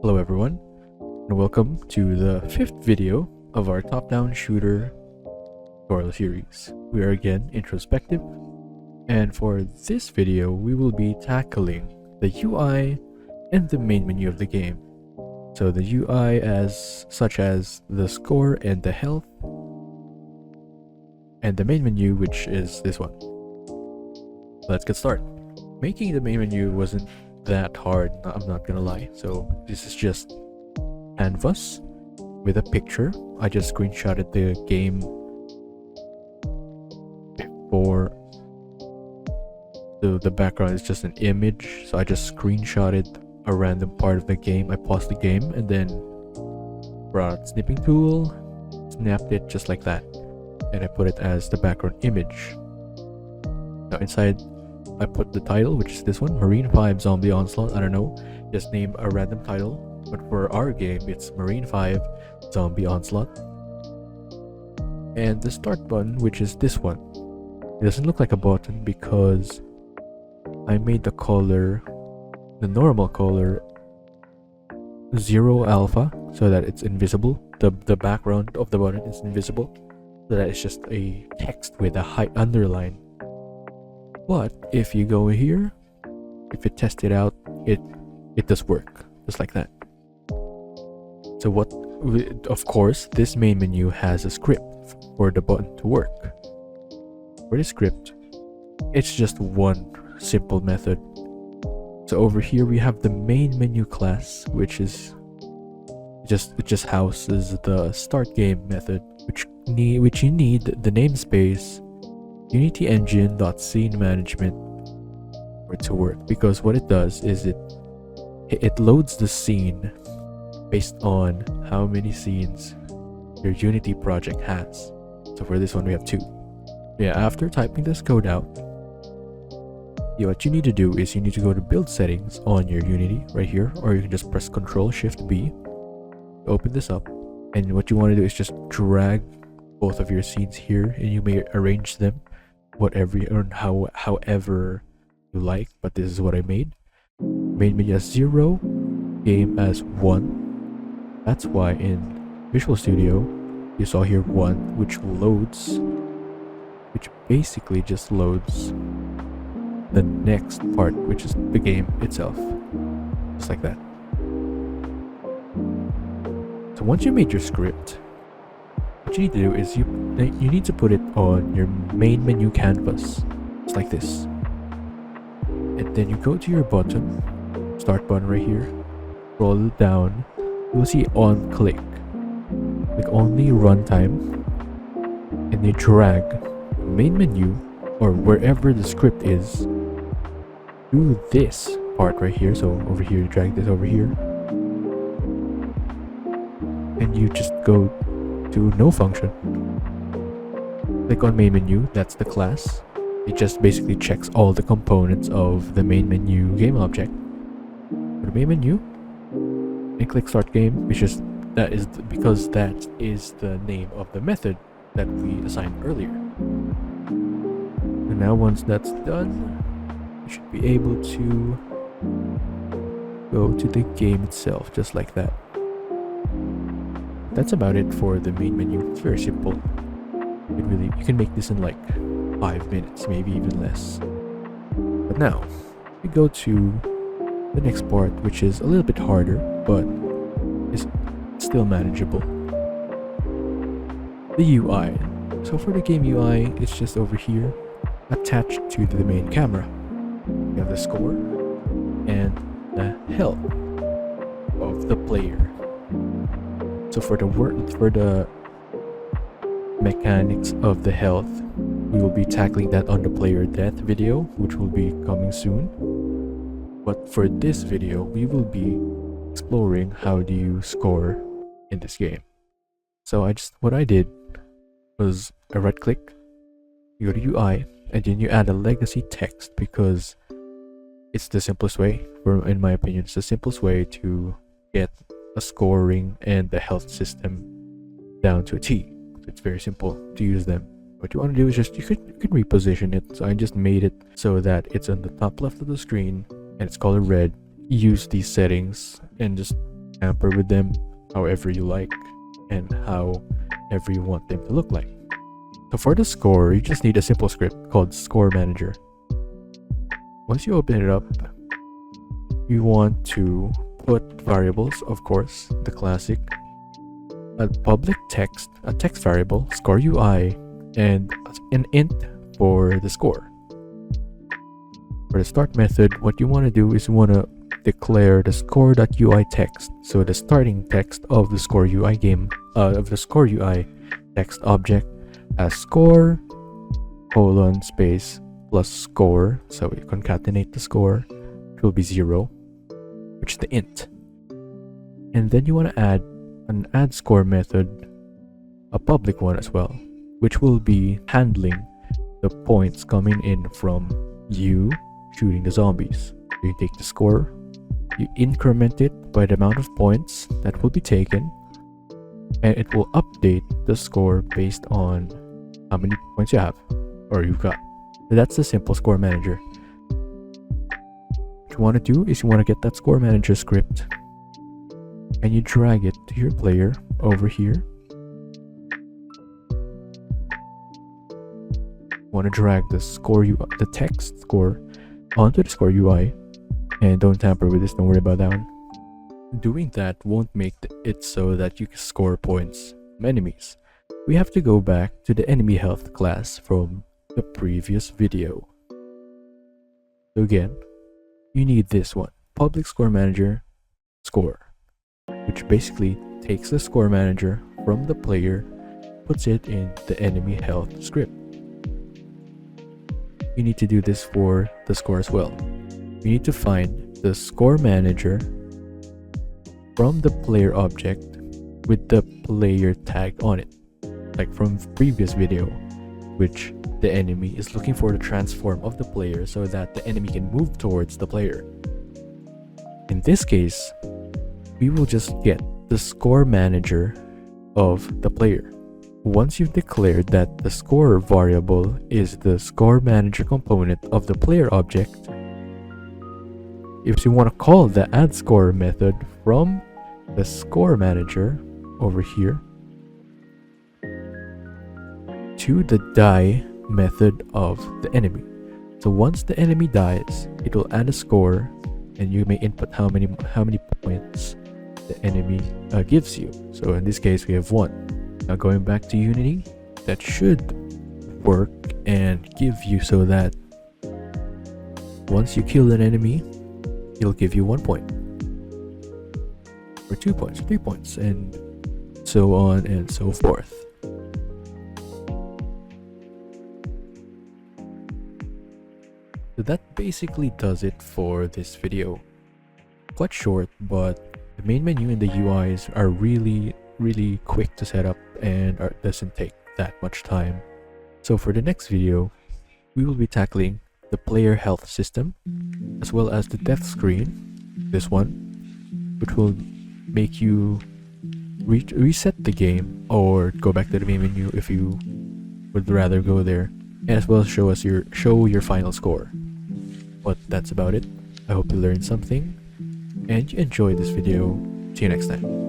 Hello everyone, and welcome to the 5th video of our top-down shooter tutorial series. We are again introspective, and for this video we will be tackling the UI and the main menu of the game. So the UI such as the score and the health, and the main menu, which is this one. Let's get started. Making the main menu wasn't that hard, I'm not gonna lie. So this is just canvas with a picture. I just screenshotted the game before. The background is just an image, so I just screenshotted a random part of the game. I paused the game and then brought out snipping tool, snapped it just like that, and I put it as the background image. Now inside I put the title, which is this one, Marine 5 Zombie Onslaught. I don't know, just name a random title, but for our game it's Marine 5 Zombie Onslaught. And the start button, which is this one. It doesn't look like a button because I made the color, the normal color, 0 alpha, so that it's invisible. The background of the button is invisible, so that it's just a text with a high underline. But if you go here, if you test it out, it does work just like that. So of course, this main menu has a script for the button to work. For the script, it's just one simple method. So over here we have the main menu class, which is it just houses the start game method, which you need the namespace Unity Engine.scene management for it to work, because what it does is it loads the scene based on how many scenes your Unity project has. So for this one we have 2. Yeah, after typing this code out, what you need to do is you need to go to build settings on your Unity right here, or you can just press Ctrl-Shift-B, open this up, and what you want to do is just drag both of your scenes here, and you may arrange them however you like, but this is what I made. Main menu as 0, game as 1. That's why in Visual Studio you saw here 1, which basically just loads the next part, which is the game itself, just like that. So once you made your script, what you need to do is you need to put it on your main menu canvas, just like this. And then you go to your button, start button right here, scroll down, you will see on click only runtime, and you drag the main menu or wherever the script is to this part right here. So over here, you drag this over here, and you just go to no function. Click on main menu, that's the class. It just basically checks all the components of the main menu game object. Go to main menu and click start game, because that is the name of the method that we assigned earlier. And now once that's done, you should be able to go to the game itself, just like that. That's about it for the main menu. It's very simple. You can make this in like 5 minutes, maybe even less. But now we go to the next part, which is a little bit harder, but is still manageable. The UI. So for the game UI, it's just over here, attached to the main camera. You have the score and the health of the player. So for the mechanics of the health, we will be tackling that on the player death video, which will be coming soon. But for this video, we will be exploring how do you score in this game. So what I did was I right click, you go to UI, and then you add a legacy text, because it's the simplest way, in my opinion, it's the simplest way to get a scoring and the health system down to a T. It's very simple to use them. What you want to do is you can reposition it. So I just made it so that it's on the top left of the screen and it's color red. Use these settings and just tamper with them however you like and however you want them to look like. So for the score, you just need a simple script called Score Manager. Once you open it up, you want to put variables, of course, the classic, a public text, a text variable, score UI, and an int for the score. For the start method, what you want to do is you want to declare the score.ui text, so the starting text of the score UI text object as score :space plus score, so we concatenate the score, it will be 0, which is the int. And then you want to add an add score method, a public one as well, which will be handling the points coming in from you shooting the zombies. So you take the score, you increment it by the amount of points that will be taken, and it will update the score based on how many points you have or you've got. So that's the simple Score Manager. What you want to do is you want to get that Score Manager script and you drag it to your player over here. You want to drag the text score onto the Score UI, and don't tamper with this, don't worry about that one. Doing that won't make it so that you can score points from enemies. We have to go back to the enemy health class from the previous video. So again, you need this one, public Score Manager score, which basically takes the Score Manager from the player, puts it in the enemy health script. You need to do this for the score as well. You need to find the Score Manager from the player object with the player tag on it, like from previous video, which the enemy is looking for the transform of the player so that the enemy can move towards the player. In this case, we will just get the Score Manager of the player. Once you've declared that the score variable is the Score Manager component of the player object, if you want to call the add score method from the Score Manager over here to the die method of the enemy. So once the enemy dies, it will add a score, and you may input how many points the enemy gives you. So in this case, we have 1. Now going back to Unity, that should work and give you so that once you kill an enemy, it'll give you 1 point, or 2 points, or 3 points, and so on and so forth. So that basically does it for this video. Quite short, but the main menu and the UIs are really quick to set up and doesn't take that much time. So for the next video, we will be tackling the player health system as well as the death screen, this one, which will make you reset the game or go back to the main menu if you would rather go there, and as well as show your final score. But that's about it. I hope you learned something and you enjoyed this video. See you next time.